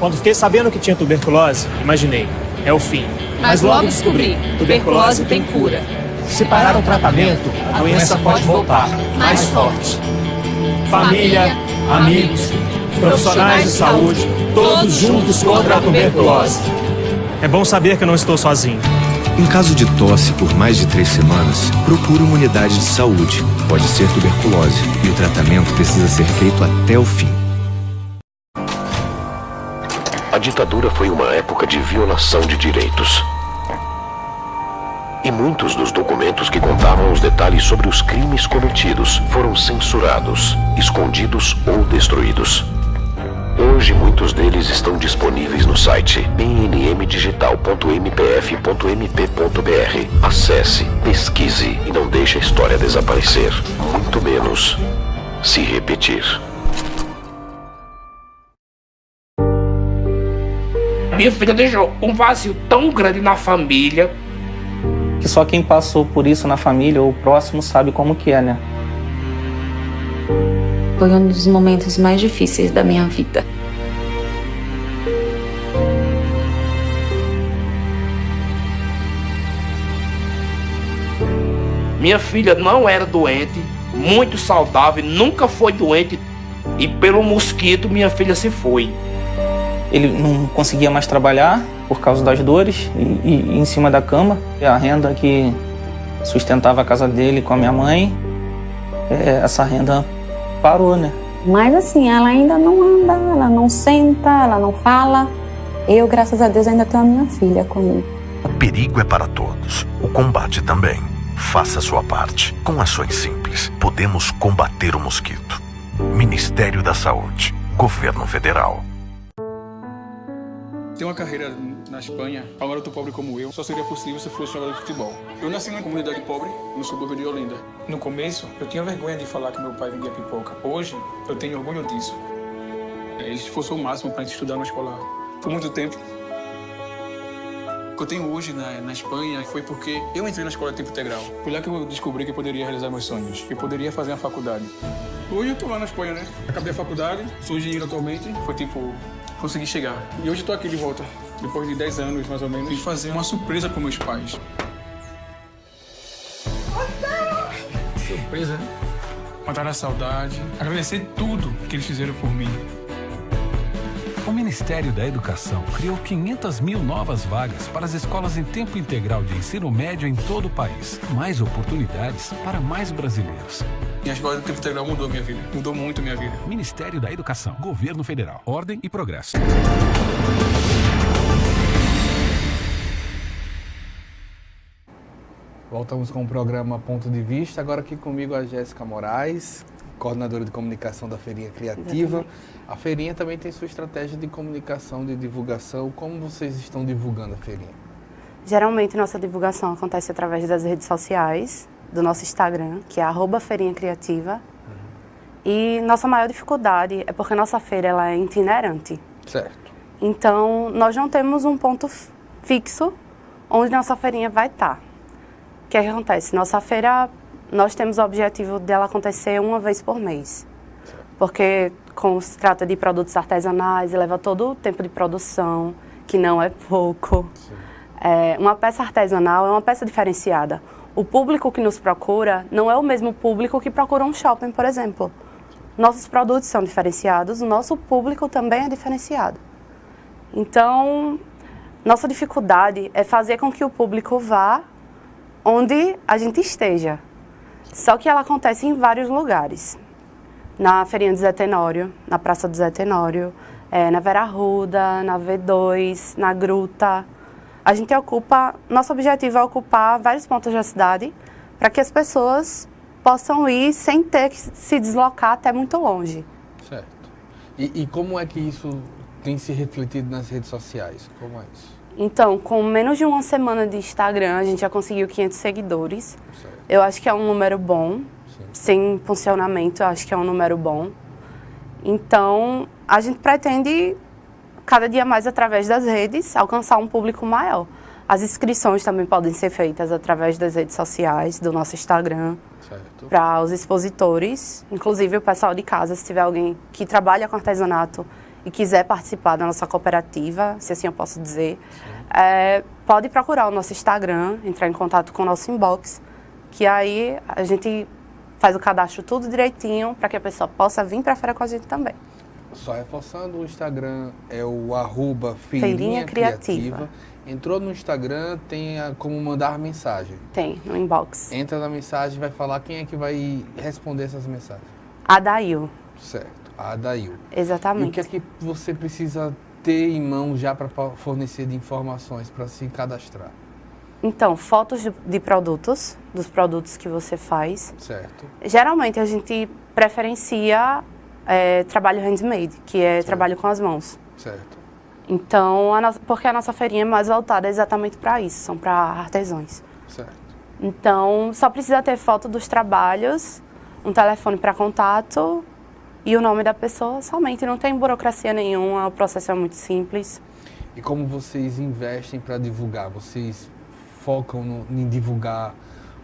Quando fiquei sabendo que tinha tuberculose, imaginei, é o fim. Mas logo descobri, tuberculose tem cura. Se parar o tratamento, a doença pode voltar, mais forte. Família, amigos, profissionais de saúde, todos juntos contra a tuberculose. É bom saber que eu não estou sozinho. Em caso de tosse por mais de 3 semanas, procure uma unidade de saúde. Pode ser tuberculose e o tratamento precisa ser feito até o fim. A ditadura foi uma época de violação de direitos. E muitos dos documentos que contavam os detalhes sobre os crimes cometidos foram censurados, escondidos ou destruídos. Hoje, muitos deles estão disponíveis no site pnmdigital.mpf.mp.br. Acesse, pesquise e não deixe a história desaparecer, muito menos se repetir. Minha filha deixou um vazio tão grande na família. Que só quem passou por isso na família ou próximo sabe como que é, né? Foi um dos momentos mais difíceis da minha vida. Minha filha não era doente, muito saudável, nunca foi doente. E pelo mosquito minha filha se foi. Ele não conseguia mais trabalhar por causa das dores e em cima da cama. A renda que sustentava a casa dele com a minha mãe essa renda parou, né? Mas assim, ela ainda não anda, ela não senta, ela não fala. Eu, graças a Deus, ainda tenho a minha filha comigo. O perigo é para todos. O combate também. Faça a sua parte. Com ações simples, podemos combater o mosquito. Ministério da Saúde. Governo Federal. Ter uma carreira na Espanha, para um garoto pobre como eu, só seria possível se fosse jogador de futebol. Eu nasci numa comunidade pobre, no subúrbio de Olinda. No começo, eu tinha vergonha de falar que meu pai vendia pipoca. Hoje, eu tenho orgulho disso. Ele esforçou o máximo para a gente estudar na escola por muito tempo. O que eu tenho hoje na Espanha foi porque eu entrei na escola de tempo integral. Foi lá que eu descobri que eu poderia realizar meus sonhos, que eu poderia fazer uma faculdade. Hoje eu tô lá na Espanha, né? Acabei a faculdade, sou engenheiro atualmente, foi consegui chegar. E hoje eu tô aqui de volta, depois de 10 anos, mais ou menos, e fazer uma surpresa para meus pais. Surpresa, né? Matar a saudade, agradecer tudo que eles fizeram por mim. O Ministério da Educação criou 500 mil novas vagas para as escolas em tempo integral de ensino médio em todo o país. Mais oportunidades para mais brasileiros. E a escola de tempo integral mudou minha vida. Mudou muito minha vida. Ministério da Educação, Governo Federal, Ordem e Progresso. Voltamos com o programa Ponto de Vista. Agora aqui comigo a Jéssica Moraes, coordenadora de comunicação da Feirinha Criativa. A Feirinha também tem sua estratégia de comunicação, de divulgação. Como vocês estão divulgando a Feirinha? Geralmente nossa divulgação acontece através das redes sociais, do nosso Instagram, que é @Feirinha Criativa. E nossa maior dificuldade é porque nossa feira ela é itinerante. Certo. Então, nós não temos um ponto fixo onde nossa feirinha vai estar. O que é que acontece? Nossa feira, nós temos o objetivo dela acontecer uma vez por mês. Porque, como se trata de produtos artesanais, leva todo o tempo de produção, que não é pouco. Uma peça artesanal é uma peça diferenciada. O público que nos procura não é o mesmo público que procura um shopping, por exemplo. Nossos produtos são diferenciados, o nosso público também é diferenciado. Então, nossa dificuldade é fazer com que o público vá onde a gente esteja. Só que ela acontece em vários lugares. Na Feirinha do Zé Tenório, na Praça do Zé Tenório, na Vera Arruda, na V2, na Gruta. A gente nosso objetivo é ocupar vários pontos da cidade para que as pessoas possam ir sem ter que se deslocar até muito longe. Certo. E como é que isso tem se refletido nas redes sociais? Como é isso? Então, com menos de uma semana de Instagram, a gente já conseguiu 500 seguidores. Certo. Eu acho que é um número bom. Sim. Sem funcionamento, eu acho que é um número bom. Então, a gente pretende cada dia mais através das redes, alcançar um público maior. As inscrições também podem ser feitas através das redes sociais, do nosso Instagram, para os expositores, inclusive o pessoal de casa, se tiver alguém que trabalha com artesanato e quiser participar da nossa cooperativa, se assim eu posso dizer, pode procurar o nosso Instagram, entrar em contato com o nosso inbox, que aí a gente faz o cadastro tudo direitinho para que a pessoa possa vir para a feira com a gente também. Só reforçando, o Instagram é o @Feirinha Criativa. Entrou no Instagram, tem como mandar mensagem. Tem, no inbox. Entra na mensagem, vai falar quem é que vai responder essas mensagens. Adail. Certo, a Adail. Exatamente. E o que é que você precisa ter em mão já para fornecer de informações, para se cadastrar? Então, fotos de produtos, dos produtos que você faz. Certo. Geralmente a gente preferencia trabalho handmade, que é trabalho com as mãos. Certo. Então, porque a nossa feirinha é mais voltada exatamente para isso, são para artesãos. Certo. Então, só precisa ter foto dos trabalhos, um telefone para contato e o nome da pessoa somente. Não tem burocracia nenhuma, o processo é muito simples. E como vocês investem para divulgar? Vocês focam em divulgar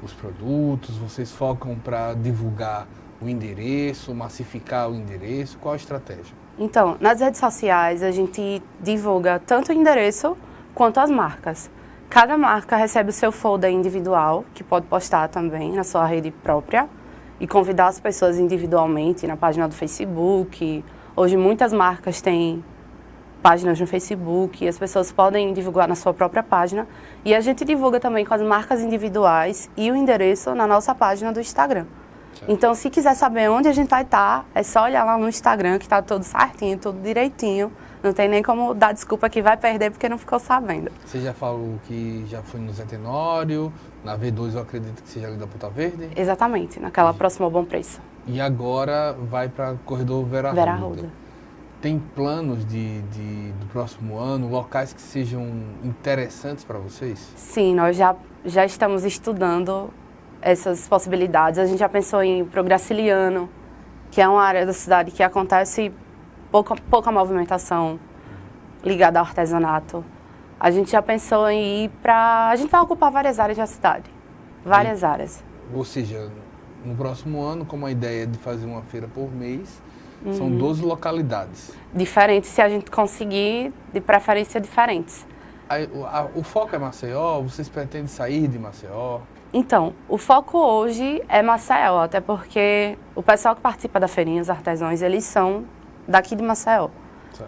os produtos? Vocês focam para divulgar o endereço, massificar o endereço? Qual a estratégia? Então, nas redes sociais a gente divulga tanto o endereço quanto as marcas. Cada marca recebe o seu folder individual, que pode postar também na sua rede própria e convidar as pessoas individualmente na página do Facebook. Hoje muitas marcas têm páginas no Facebook e as pessoas podem divulgar na sua própria página. E a gente divulga também com as marcas individuais e o endereço na nossa página do Instagram. Então, se quiser saber onde a gente vai estar, é só olhar lá no Instagram, que está tudo certinho, tudo direitinho. Não tem nem como dar desculpa que vai perder porque não ficou sabendo. Você já falou que já foi no Zé Tenório, na V2 eu acredito que seja ali da Ponta Verde. Exatamente, naquela próxima ao Bom Preço. E agora vai para corredor Vera Arruda. Tem planos do próximo ano, locais que sejam interessantes para vocês? Sim, nós já estamos estudando essas possibilidades. A gente já pensou em ir para o Graciliano, que é uma área da cidade que acontece pouca movimentação ligada ao artesanato. A gente já pensou em ir para... A gente vai ocupar várias áreas da cidade. Várias áreas. Ou seja, no próximo ano, como a ideia de fazer uma feira por mês, são 12 localidades. Diferentes, se a gente conseguir, de preferência diferentes. O foco é Maceió? Vocês pretendem sair de Maceió? Então, o foco hoje é Maceió, até porque o pessoal que participa da feirinha, os artesãos, eles são daqui de Maceió,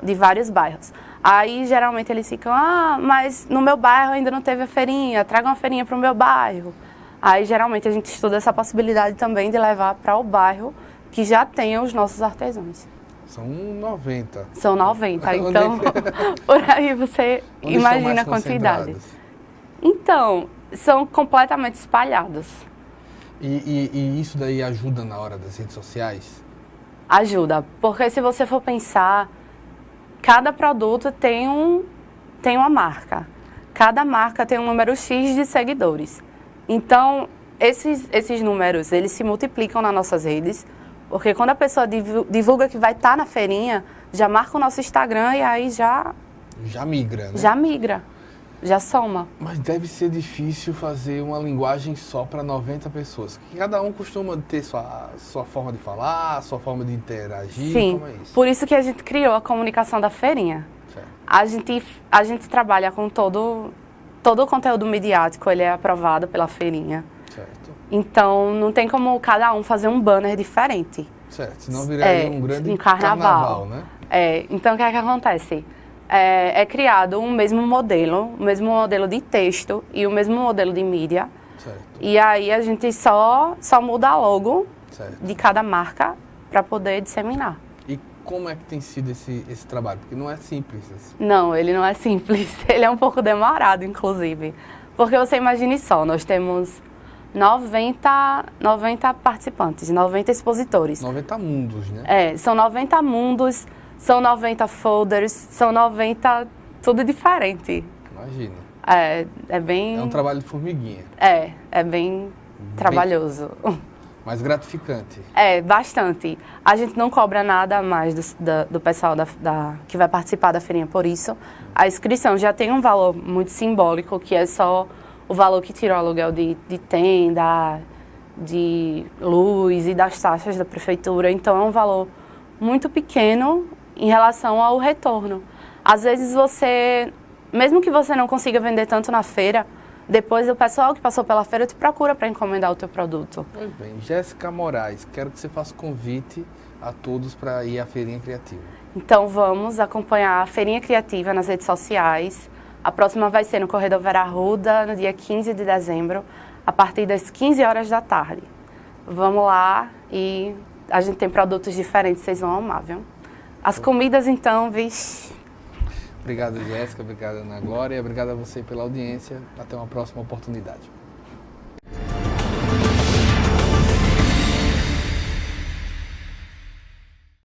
de vários bairros. Aí, geralmente, eles ficam, mas no meu bairro ainda não teve a feirinha, traga uma feirinha para o meu bairro. Aí, geralmente, a gente estuda essa possibilidade também de levar para o bairro que já tenha os nossos artesãos. São 90. São 90, então, por aí você imagina a quantidade. Então, são completamente espalhados. E isso daí ajuda na hora das redes sociais? Ajuda, porque se você for pensar, cada produto tem uma marca. Cada marca tem um número X de seguidores. Então, esses números, eles se multiplicam nas nossas redes, porque quando a pessoa divulga que vai estar na feirinha, já marca o nosso Instagram e aí já migra, né? Já migra, já soma. Mas deve ser difícil fazer uma linguagem só para 90 pessoas. Cada um costuma ter sua forma de falar, sua forma de interagir. Sim, como é isso? Por isso que a gente criou a comunicação da feirinha. Certo. A gente trabalha com todo o conteúdo midiático, ele é aprovado pela feirinha. Certo. Então, não tem como cada um fazer um banner diferente. Certo, senão viraria um grande carnaval, né? Então o que é que acontece? É criado o mesmo modelo de texto e o mesmo modelo de mídia. Certo. E aí a gente só muda a logo de cada marca para poder disseminar. E como é que tem sido esse trabalho? Porque não é simples. Não, ele não é simples. Ele é um pouco demorado, inclusive. Porque você imagine só, nós temos 90 participantes, 90 expositores. 90 mundos, né? São 90 mundos, são 90 folders, são 90... tudo diferente. Imagina. É bem... É um trabalho de formiguinha. É bem trabalhoso. Mas gratificante. Bastante. A gente não cobra nada a mais do pessoal que vai participar da feirinha por isso. A inscrição já tem um valor muito simbólico, que é só o valor que tira o aluguel de tenda, de luz e das taxas da prefeitura. Então, é um valor muito pequeno em relação ao retorno. Às vezes, mesmo que você não consiga vender tanto na feira, depois o pessoal que passou pela feira te procura para encomendar o teu produto. Pois bem, Jéssica Moraes, quero que você faça convite a todos para ir à Feirinha Criativa. Então, vamos acompanhar a Feirinha Criativa nas redes sociais. A próxima vai ser no Corredor Vera Arruda, no dia 15 de dezembro, a partir das 15 horas da tarde. Vamos lá e a gente tem produtos diferentes, vocês vão amar, viu? As comidas, então, vixe. Obrigado, Jéssica. Obrigado, Ana Glória. Obrigado a você pela audiência. Até uma próxima oportunidade.